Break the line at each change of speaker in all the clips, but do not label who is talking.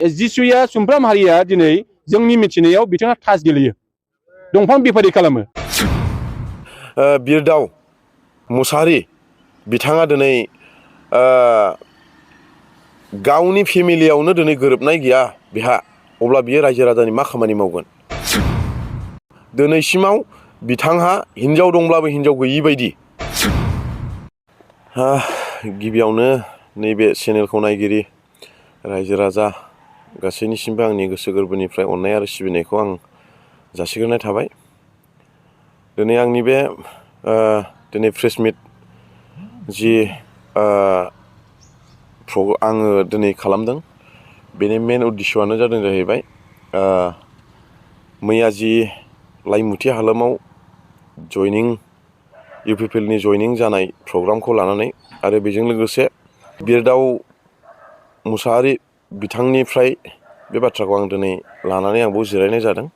जिसुया सुमफ्राम हारिया दिनै जोंनि मिथिनायाव बिथाङा थास गेलेयो दंफां बेफारि खालामो।
बिरदाव मुसाहारि बिथाङा दिनै गावनि फेमिलियावनो दिनै गोरोबनाय गैया बिहा, अब्ला बियो रायजो राजानि मा खामानि मावगोन? दिनैसिमाव बिथांहा हिनजाव दंब्लाबो हिनजाव गैयि बायदि। गिबियावनो नैबे चेनेलखौ नायगिरि रायजो राजा गासैनिसिमबो आंनि गोसो गोरबोनिफ्राय अननाय आरो सिबिनायखौ आं जासिग्रोनाय थाबाय। दिनै आंनि बे दिनै प्रेस मिट जि आङो दिनै खालामदों, बेनि मेन उद्देश्यआनो जादों जाहैबाय मैया जि लाइमुथि हालामाव इउपिपिएलनि जयनिं जानाय प्रग्रामखौ लानानै आरो बेजों लोगोसे बिरदाव मुसाहारि बिथांनिफ्राय बे बाथ्राखौ आं दिनै लानानै आंबो जिरायनाय जादों।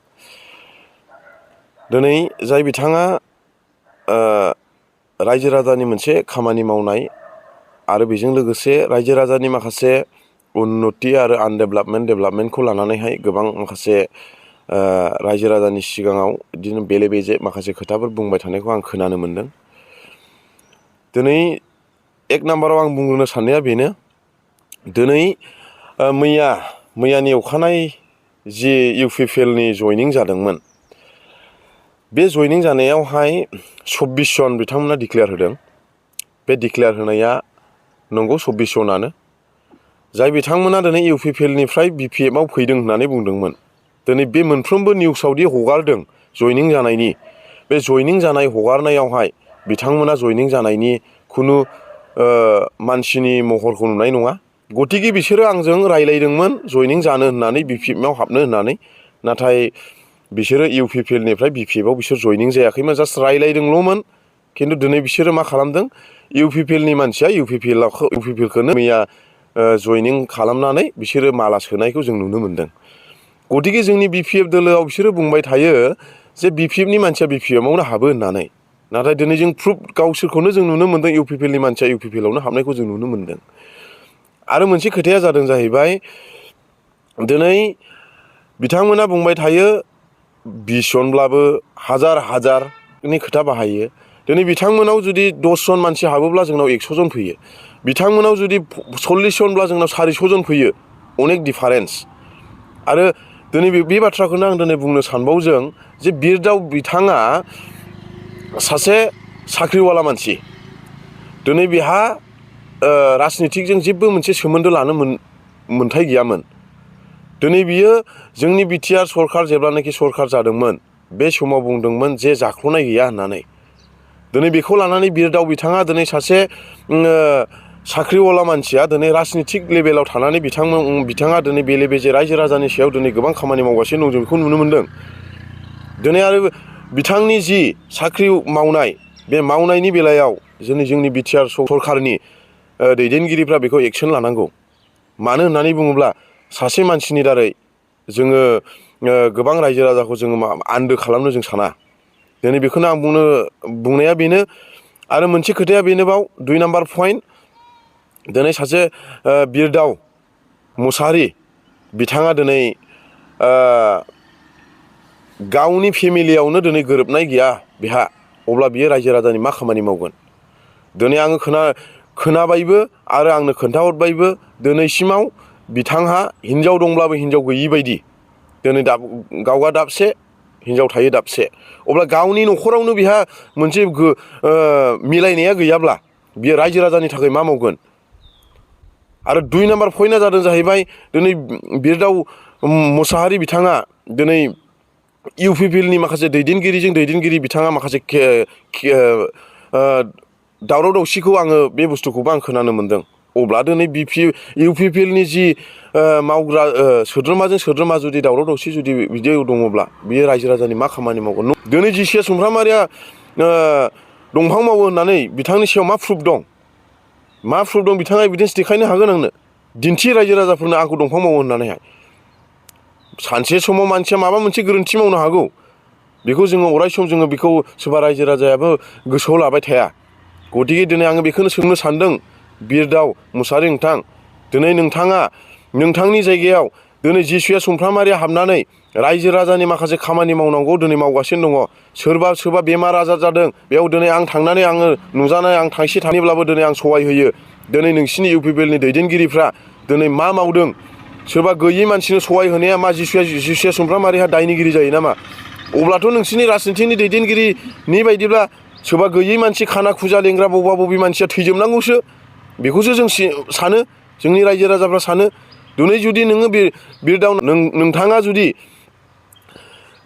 दिनै जाय बिथाङा रायजो राजानि मोनसे खामानि मावनाय आरो बेजों लोगोसे रायजो राजानि माखासे उन्नति आरो डेभेलपमेन्टखौ लानानैहाय गोबां माखासे रायजो राजानि सिगाङाव बिदिनो बेले बेजे माखासे खोथाफोर बुंबाय थानायखौ आं खोनानो मोनदों। दिनै एक नाम्बाराव आं बुंग्रोनो साननाया बेनो, दिनै मैयानि अखानायै जि इउपिपिएलनि जयनिं जादोंमोन, बे जयनिं जानायावहाय 24 जन बिथांमोना डिक्लेयार होदों। बे डिक्लेयार होनाया नंगौ 24 जनानो, जाय बिथांमोना दिनै इउपिपिएलनिफ्राय बिपिएफआव फैदों होननानै बुंदोंमोन। दिनै बे मोनफ्रोमबो निउसावदि हगारदों जयनिं जानायनि, बे जयनिं जानाय हगारनायावहाय बिथांमोना जयनिं जानायनि खुनु मानसिनि महरखौ नुनाय नङा। गतिके बिसोरो आंजों रायलायदोंमोन जयनिं जानो होननानै, बिपिएफआव हाबनो होननानै, नाथाय बिसोरो इउपिपिएलनिफ्राय बिपिएफआव बिसोर जयनिं जायाखैमोन, जास्ट रायलायदोंल'मोन। खिन्थु दिनै बिसोरो मा खालामदों, इउपिपिएलनि मानसिया इउपिपिएलखौनो मैया जयनिं खालामनानै बिसोरो माला सोनायखौ जों नुनो मोन्दों। गतिके जोंनि बिपिएफ दोलोआव बिसोरो बुंबाय थायो जे बिपिएफनि मानसिया बिपिएफआवनो हाबो होननानै, नाथाय दिनै जों प्रुफ गावसोरखौनो जों नुनो मोन्दों इउपिपिएलनि मानसिया इउपिपिएलआवनो हाबनायखौ जों नुनो मोन्दों। आरो मोनसे खोथाया जादों जाहैबाय, दिनै बिथांमोना बुंबाय थायो 20 जनब्लाबो हाजारनि खोथा बाहायो। दिनै बिथांमोनाव जुदि 10 जन मानसि हाबोब्ला जोंनाव 100 जन फैयो, बिथांमोनाव जुदि 40 जनब्ला जोंनाव 400 जन फैयो, अनेक डिफारेन्स। आरो दिनै बे बाथ्राखौनो आं दिनै बुंनो सानबावदों जे बिरदाव बिथाङा सासे साख्रिवाला मानसि। दिनै बेहा राजनितिकजों जेबो मोनसे सोमोन्दो लानो मोन्थाय गैयामोन। दिनै बियो जोंनि बिटिआर सरखार जेब्लानाखि सरखार जादोंमोन, बे समाव बुंदोंमोन जे जाख्ल'नाय गैया होननानै। दिनै बेखौ लानानै बिरदाव बिथाङा दिनै सासे साख्रिवाला मानसिया दिनै राजनितिक लेभेलाव थानानै बिथाङा दिनै बेले बेजे रायजो राजानि सायाव दिनै गोबां खामानि मावगासिनो दं, जों बेखौ नुनो मोन्दों। दिनै आरो बिथांनि जि साख्रि मावनाय, बे मावनायनि बेलायाव जोंनि बिटिआर सरखारनि दैदेनगिरिफ्रा बेखौ एक्सन लानांगौ। मानो होननानै बुङोब्ला सासे मानसिनि दारै जोङो गोबां रायजो राजाखौ जोङो आन्दो खालामनो जों साना। दिनै बेखौनो आं बुंनाया बेनो। आरो मोनसे खोथाया बेनोबाव 2 नाम्बार पइन्ट, दिनै सासे बिरदाव मुसाहारि बिथाङा दिनै गावनि फेमिलियावनो दिनै गोरोबनाय गैया बिहा, अब्ला बियो रायजो राजानि मा खामानि मावगोन? दिनै आङो खोनाबायबो आरो आंनो खोन्थाहरबायबो, दिनैसिमाव बिथांहा हिनजाव दंब्लाबो हिनजाव गैयि बायदि। दिनै गावहा दाबसे, हिनजाव थायो दाबसे। अब्ला गावनि न'खरावनो बिहा मोनसे मिलायनाया गैयाब्ला बियो रायजो राजानि थाखाय मा मावगोन? आरो 2 नाम्बार पइन्टआ जादों जाहैबाय, दिनै बिरदाव मुसाहारि बिथाङा दिनै इउपिपिएलनि माखासे दैदेनगिरि बिथाङा माखासे दावराव दावसिखौ आङो बे बुस्थुखौबो आं खोनानो मोन्दों। अब्ला दिनै इउपिपिएलनि जि मावग्रा सोद्रोमाजों जुदि दावराव दावसि जुदि बिदि दङब्ला बियो रायजो राजानि मा खामानि मावगोन? दिनै जिसुया सुमफ्रामारिया दंफां मावो होननानै बिथांनि सायाव मा प्रुफ दं? बिथाङा एभिडेन्स देखायनो हागोन आंनो। दिन्थि रायजो राजाफोरनो आंखौ दंफां मावो होननानैहाय। सानसे समाव मानसिया माबा मोनसे गोरोन्थि मावनो हागौ, बेखौ जोङो अराय सम जोङो बेखौ सोरबा रायजो राजायाबो गोसोआव लाबाय थाया। गतिके दिनै आङो बेखौनो सोंनो सानदों, बिरदाव मुसाहारि नोंथां, दिनै नोंथाङा नोंथांनि जायगायाव दिनै जिसुआ सुमफ्रामारिया हाबनानै रायजो राजानि माखासे खामानि मावनांगौ दिनै मावगासिनो दङ। सोरबा बेमार आजार जादों बेयाव दिनै आं थांनानै आङो नुजानाय आं थाइसे थानैब्लाबो दिनै आं सहाय होयो। दिनै नोंसिनि इउपिपिएलनि दैदेनगिरिफ्रा दिनै मा मावदों? सोरबा गैयै मानसिनो सहाय होनाया मा जिसुआ सुमफ्रामारिहा दायनिगिरि जायो नामा? अब्लाथ' नोंसिनि राजनिथिनि दैदेनगिरिनि बायदिब्ला सोरबा गैयै मानसि खाना खुजा लेंग्रा बबा बबि मानसिया थैजोबनांगौसो। बेखौसो जों सानो, जोंनि रायजो राजाफ्रा सानो। दिनै जुदि नोङो बिरदाव नोंथाङा जुदि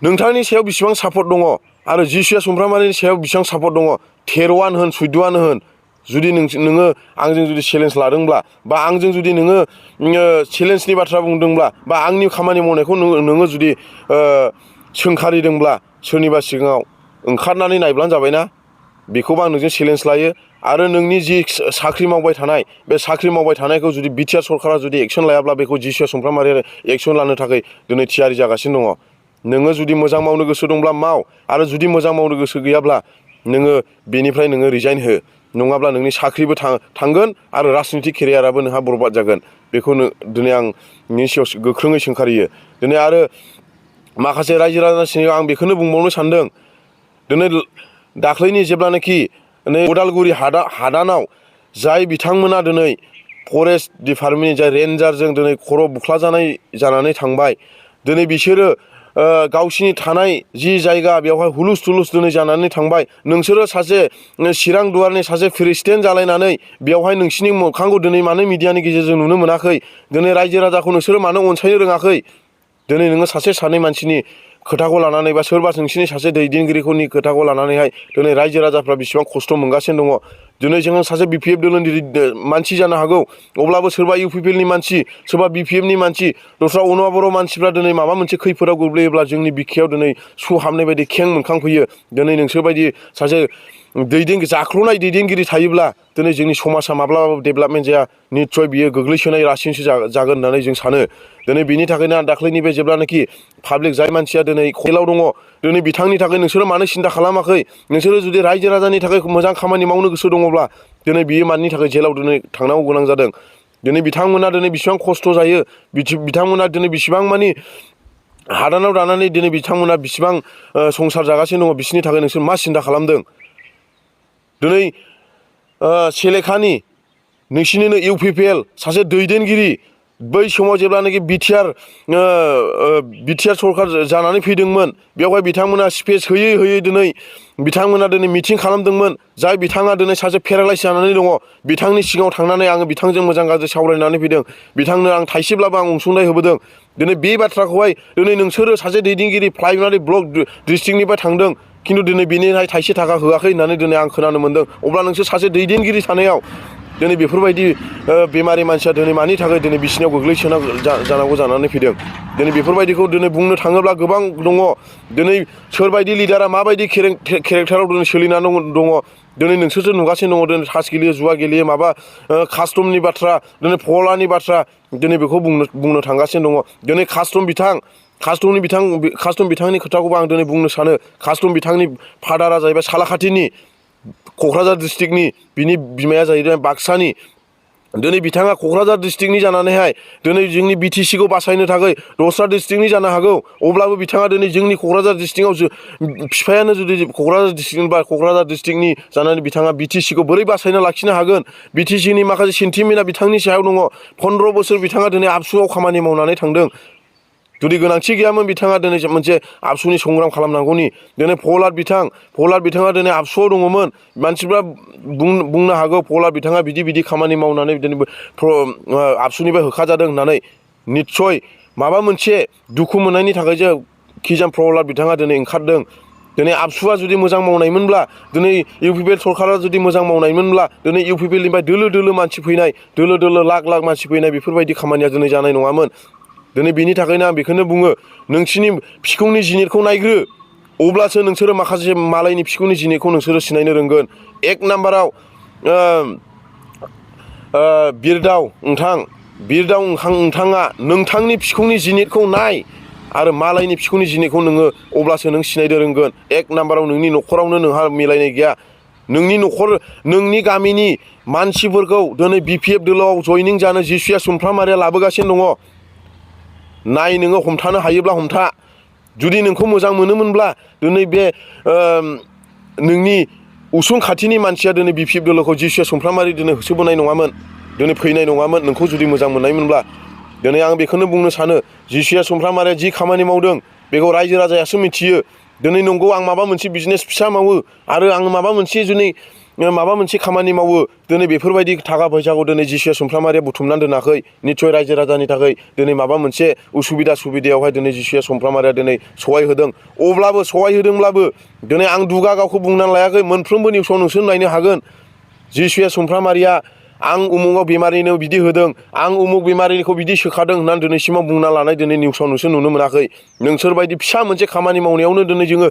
नोंथांनि सायाव बेसेबां सापर्ट दङ आरो जिसुआ सुमफ्रामारिनि सायाव बेसेबां सापर्ट दङ, 13 होन 14 होन, जुदि नोङो आंजों जुदि चेलेन्ज लादोंब्ला बा आंजों जुदि नोङो चेलेन्जनि बाथ्रा बुंदोंब्ला बा आंनि खामानि मावनायखौ नोङो जुदि सोंखारिदोंब्ला सोरनिबा सिगाङाव ओंखारनानै नायब्लानो जाबायना। बेखौबो आं नोंजों चेलेन्ज लायो। आरो नोंनि जि साख्रि मावबाय थानाय बे साख्रि मावबाय थानायखौ जुदि बिटिआर सरकारा जुदि एक्सन लायाब्ला बेखौ जिसुआ सुमफ्रामारिया एक्सन लानो थाखाय दिनै थियारि जागासिनो दङ। नोङो जुदि मोजां मावनो गोसो दंब्ला माव, आरो जुदि मोजां मावनो गोसो गैयाब्ला नोङो बेनिफ्राय नोङो रिजाइन हो। नङाब्ला नोंनि साख्रिबो थांगोन आरो राजनितिक केरियाराबो नोंहा बरबाद जागोन। बेखौ दिनै आं नोंनि सायाव गोख्रोङै सोंखारियो। दिनै आरो माखासे रायजो राजानि सिगाङाव आं बेखौनो बुंबावनो सानदों। दिनै दाख्लैनि जेब्लानाखि उदालगुरि हादानाव जाय बिथांमोना दिनै फरेस्ट डिपार्टमेन्टनि जाय रेन्जारजों दिनै खर' बुख्लाजानाय जानानै थांबाय, दिनै बिसोरो गावसिनि थानाय जि जायगा बेवहाय हुलुस थुलुस दिनै जानानै थांबाय। नोंसोरो सासे चिरां दुवारनि सासे प्रेसिडेन्ट जालायनानै बेवहाय नोंसिनि मोखांखौ दिनै मानो मिडियानि गेजेरजों नुनो मोनाखै? दिनै रायजो राजाखौ नोंसोरो मानो अनसायनो रोङाखै? दिनै नोङो सासे सानै मानसिनि खोथाखौ लानानै बा सोरबा नोंसिनि सासे दैदेनगिरिफोरनि खोथाखौ लानानैहाय दिनै रायजो राजाफ्रा बेसेबां खस्थ' मोनगासिनो दङ। दिनै जोङो सासे बिपिएफ दोलोनि मानसि जानो हागौ, अब्लाबो सोरबा इउपिपिएलनि मानसि, सोरबा बिपिएफनि मानसि, दस्रा अनुवा बर' मानसिफ्रा दिनै माबा मोनसे खैफोदाव गोग्लैयोब्ला जोंनि बिखायाव दिनै सु हाबनाय बायदि खें मोनखांफैयो। दिनै नोंसोरबायदि सासे जाख्ल'नाय दैदेनगिरि थायोब्ला दिनै जोंनि समाजा माब्लाबाबो डेभेलपमेन्ट जाया। निस्सय बियो गोग्लैसोनाय रासिनसो जागोन होननानै जों सानो। दिनै बेनि थाखायनो आं दाख्लैनि बे जेब्लानाखि पाब्लिक जाय मानसिया दिनै जेलाव दङ, दिनै बिथांनि थाखाय नोंसोरो मानो सिन्था खालामाखै? नोंसोरो जुदि रायजो राजानि थाखाय मोजां खामानि मावनो गोसो दङब्ला दिनै बियो मानि थाखाय जेलाव दिनै थांनांगौ गोनां जादों? दिनै बिथांमोना दिनै बेसेबां खस्थ' जायो, बिथांमोना दिनै बेसेबां मानि हादानाव दानानै दिनै बिथांमोना बेसेबां संसार जागासिनो दङ, बिसोरनि थाखाय नोंसोर मा सिन्था खालामदों? दिनै सेलेखानि नोंसिनिनो इउपिपिएल सासे दैदेनगिरि बै समाव जेब्लानाखि बिटिआर सरखार जानानै फैदोंमोन, बेवहाय बिथांमोना स्पेस होयै दिनै बिथांमोना दिनै मिटिं खालामदोंमोन। जाय बिथाङा दिनै सासे पेरालाइस जानानै दङ, बिथांनि सिगाङाव थांनानै आङो बिथांजों मोजां गाज्रि सावरायनानै फैदों। बिथांनो आं थाइसेब्लाबो आं अनसुंथाइ होबोदों। दिनै बे बाथ्राखौहाय दिनै नोंसोरो सासे दैदेनगिरि प्राइमारि ब्लक डिस्ट्रिक्टनिफ्राय थांदों, खिन्थु दिनै बेनिहाय थाइसे थाखा होआखै होननानै दिनै आं खोनानो मोनदों। अब्ला नोंसोर सासे दैदेनगिरि थानायाव दिनै बेफोरबायदि बेमारि मानसिया दिनै मानि थाखाय दिनै बिसिनियाव गोग्लैसोना जानांगौ जानानै फैदों? दिनै बेफोरबायदिखौ दिनै बुंनो थाङोब्ला गोबां दङ। दिनै सोरबायदि लिडारा माबायदि केरेक्टाराव दिनै सोलिनानै दङ, दिनै नोंसोरसो नुगासिनो दङ। दिनै तास गेलेयो, जुवा गेलेयो, माबा कास्टमनि बाथ्रा, दिनै फलानि बाथ्रा, दिनै बेखौ बुंनो थांगासिनो दङ। दिनै कास्टम बिथांनि खोथाखौबो आं दिनै बुंनो सानो। कास्टम बिथांनि फादारा जाहैबाय सालाखाथिनि क'क्राझार डिस्ट्रिक्टनि, बिनि बिमाया जाहैबाय बाक्सानि। दिनै बिथाङा क'क्राझार डिस्ट्रिक्टनि जानानैहाय दिनै जोंनि बिटिसिखौ बासायनो थाखाय दस्रा डिस्ट्रिक्टनि जानो हागौ, अब्लाबो बिथाङा दिनै जोंनि क'क्राझार डिस्ट्रिक्टआव बिफायानो जुदि क'क्राझार डिस्ट्रिक्ट बा क'क्राझार डिस्ट्रिक्टनि जानानै बिथाङा बिटिसिखौ बोरै बासायना लाखिनो हागोन? बिटिसिनि माखासे सेन्टिमेन्टआ बिथांनि सायाव दङ। 15 बोसोर बिथाङा दिनै आबसुआव खामानि मावनानै थांदों। जुदि गोनांथि गैयामोन बिथाङा दिनै मोनसे आबसुनि संग्राम खालामनांगौनि। दिनै प्रहलाद बिथाङा दिनै आबसुआव दङमोन। मानसिफ्रा बुंनो हागौ प्रहलाद बिथाङा बिदि खामानि मावनानै दिनै आबसुनिफ्राय होखारजादों होननानै। निस्सय माबा मोनसे दुखु मोननायनि थाखायसो खिजान प्रहलाद बिथाङा दिनै ओंखारदों। दिनै आबसुआ जुदि मोजां मावनायमोनब्ला, दिनै इउपिपिएल सरकारा जुदि मोजां मावनायमोनब्ला, दिनै इउपिपिएलनिफ्राय दोलो मानसि फैनाय, दोलो लाख मानसि फैनाय, बेफोरबायदि खामानिया दिनै जानाय नङामोन। दिनै बेनि थाखायनो आं बेखौनो बुङो, नोंसिनि फिखुंनि जिनिरखौ नायग्रो, अब्लासो नोंसोरो माखासे मालायनि फिखुंनि जिनिरखौ नोंसोरो सिनायनो रोंगोन। एक नाम्बाराव बिरदाव नोंथाङा नोंथांनि फिखुंनि जिनिरखौ नाय आरो मालायनि फिखुंनि जिनिरखौ नोङो अब्लासो नों सिनायनो रोंगोन। एक नाम्बाराव नोंनि न'खरावनो नोंहा मिलायनाय गैया। नोंनि गामिनि मानसिफोरखौ दिनै बिपिएफ दोलोआव जयनिं जानो जिसुआ सुमफ्रामारिया लाबोगासिनो दङ। नाय नोङो हमथानो हायोब्ला हमथा जुदि नोंखौ मोजां मोनोमोनब्ला दिनै बे नोंनि उसुं खाथिनि मानसिया दिनै बिपिएफ दलखौ जिसुआ सुमफ्रामारि दिनै होसोबोनाय नङामोन दिनै फैनाय नङामोन नोंखौ जुदि मोजां मोननायमोनब्ला दिनै आं बेखौनो बुंनो सानो जिसुआ सुमफ्रामारिया जि खामानि मावदों बेखौ रायजो राजायासो मिथियो दिनै नंगौ आं माबा मोनसे बिजनेस फिसा मावो आरो आं माबा मोनसे जुदि माबा मोनसे खामानि मावो दिनै बेफोरबायदि थाखा फैसाखौ दिनै जिसुआ सुमफ्रामारिया बुथुमनानै दोनाखै निस्सय रायजो राजानि थाखाय दिनै माबा मोनसे सुबिदायावहाय दिनै जिसुआ सुमफ्रामारिया दिनै सहाय होदों अब्लाबो सहाय होदोंब्लाबो दिनै आं दुगा गावखौ बुंनानै लायाखै मोनफ्रोमबो निउसाव नोंसोर नायनो हागोन जिसुआ सुमफ्रामारिया आं उमुगाव बेमारिनो बिदि होदों आं उमुग बेमारिखौ बिदि सोखादों होननानै दिनैसिमाव बुंना लानाय दिनै निउसाव नोंसोर नुनो मोनाखै नोंसोरबायदि फिसा मोनसे खामानि मावनायावनो दिनै जोङो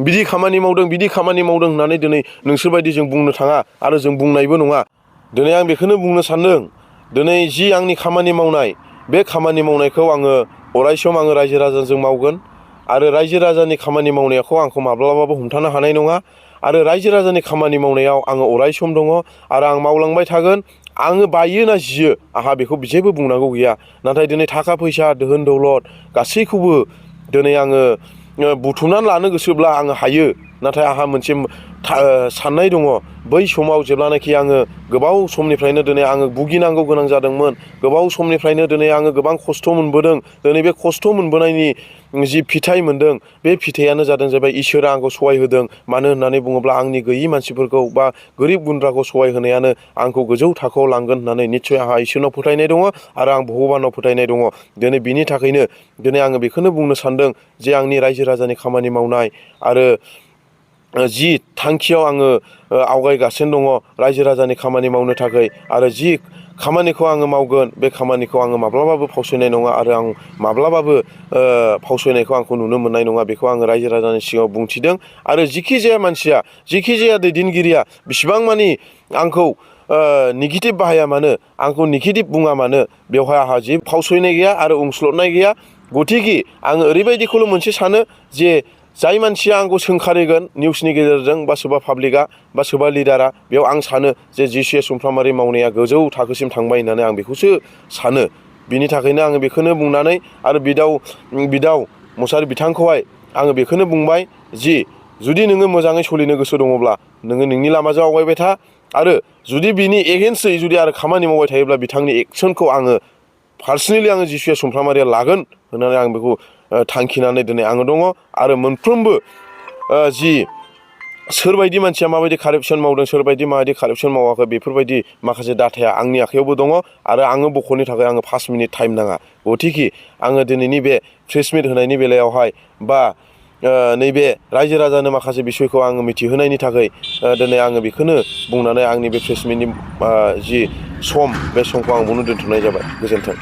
बिदि खामानि मावदों होननानै दिनै नोंसोरबायदि जों बुंनो थाङा आरो जों बुंनायबो नङा दिनै आं बेखौनो बुंनो सानदों दिनै जि आंनि खामानि मावनाय बे खामानि मावनायखौ आङो अरायसम आङो रायजो राजाजों मावगोन आरो रायजो राजानि खामानि मावनायखौ आंखौ माब्लाबाबो हमथानो हानाय नङा आरो रायजो राजानि खामानि मावनायाव आङो अरायसम दङ आरो आं मावलांबाय थागोन आङो बायो ना जियो आंहा बेखौ जेबो बुंनांगौ गैया नाथाय दिनै थाखा फैसा दोहोन दौलत गासैखौबो दिनै आङो बुथुमनानै लानो गोसोब्ला आङो हायो नाथाय आंहा मोनसे साननाय दङ बै समाव जेब्लानाखि आङो गोबाव समनिफ्रायनो दिनै आङो भुगिनांगौ गोनां जादोंमोन गोबाव समनिफ्रायनो दिनै आङो गोबां खस्थ' मोनबोदों दिनै बे खस्थ' मोनबोनायनि जि फिथाइ मोनदों बे फिथाइयानो जादों जाबाय इसोरा आंखौ सहाय होदों मानो होननानै बुङोब्ला आंनि गैयि मानसिफोरखौ बा गोरिब गुन्द्राखौ सहाय होनायानो आंखौ गोजौ थाखोआव लांगोन होननानै निस्सय आंहा इसोरनाव फोथायनाय दङ आरो आं भगबानाव फोथायनाय दङ दिनै बिनि थाखायनो दिनै आङो बेखौनो बुंनो सानदों जे आंनि रायजो राजानि खामानि मावनाय आरो जि थांखियाव आङो आवगायगासिनो दङ रायजो राजानि खामानि मावनो थाखाय आरो जि खामानिखौ आङो मावगोन बे खामानिखौ आङो माब्लाबाबो फावसयनाय नङा आरो आं माब्लाबाबो फावसयनायखौ आंखौ नुनो मोननाय नङा बेखौ आङो रायजो राजानि सिगाङाव बुंथिदों आरो जिखि जाया मानसिया जिखि जाया दैदेनगिरिया बिसिबां मानि आंखौ नेगेटिभ बाहाया मानो आंखौ नेगेटिभ बुङा मानो बेवहाय आंहा जेबो फावसयनाय गैया आरो उनस्लदनाय गैया गथिखे आङो ओरैबायदिखौल' मोनसे सानो जे जाय मानसिया आंखौ सोंखारिगोन निउसनि गेजेरजों बा सोरबा पाब्लिकआ बा सोरबा लिडारा बेयाव आं सानो जे जिसुआ सुमफ्रामारि मावनाया गोजौ थाखोसिम थांबाय होननानै आं बेखौसो सानो बिनि थाखायनो आङो बेखौनो बुंनानै आरो बिदाव मुसाहारि बिथांखौहाय आङो बेखौनो बुंबाय जि जुदि नोङो मोजाङै सोलिनो गोसो दङब्ला नोङो नोंनि लामाजों आवगायबाय था आरो जुदि बिनि एगेन्स्टयै जुदि आरो खामानि मावबाय थायोब्ला बिथांनि एक्सनखौ आङो पार्सनेलि आङो जिसुआ सुमफ्रामारिया लागोन होननानै आं बेखौ थांखिनानै दिनै आङो दङ आरो मोनफ्रोमबो जि सोरबायदि मानसिया माबायदि कारापसन मावदों सोरबायदि माबायदि कारापसन मावाखै बेफोरबायदि माखासे डाटाया आंनि आखायावबो दङ आरो आङो बख'नो थाखाय आङो 5 मिनिट टाइम नाङा गथिखे आङो दिनैनि बे प्रेस मिट होनायनि बेलायावहाय बा नैबे रायजो राजानो माखासे बिसयखौ आङो मिथिहोनायनि थाखाय दिनै आङो बेखौनो बुंनानै आंनि बे प्रेस मिटनि जि सम बे समखौ आं बावनो दोनथ'नाय जाबाय गोजोन्थों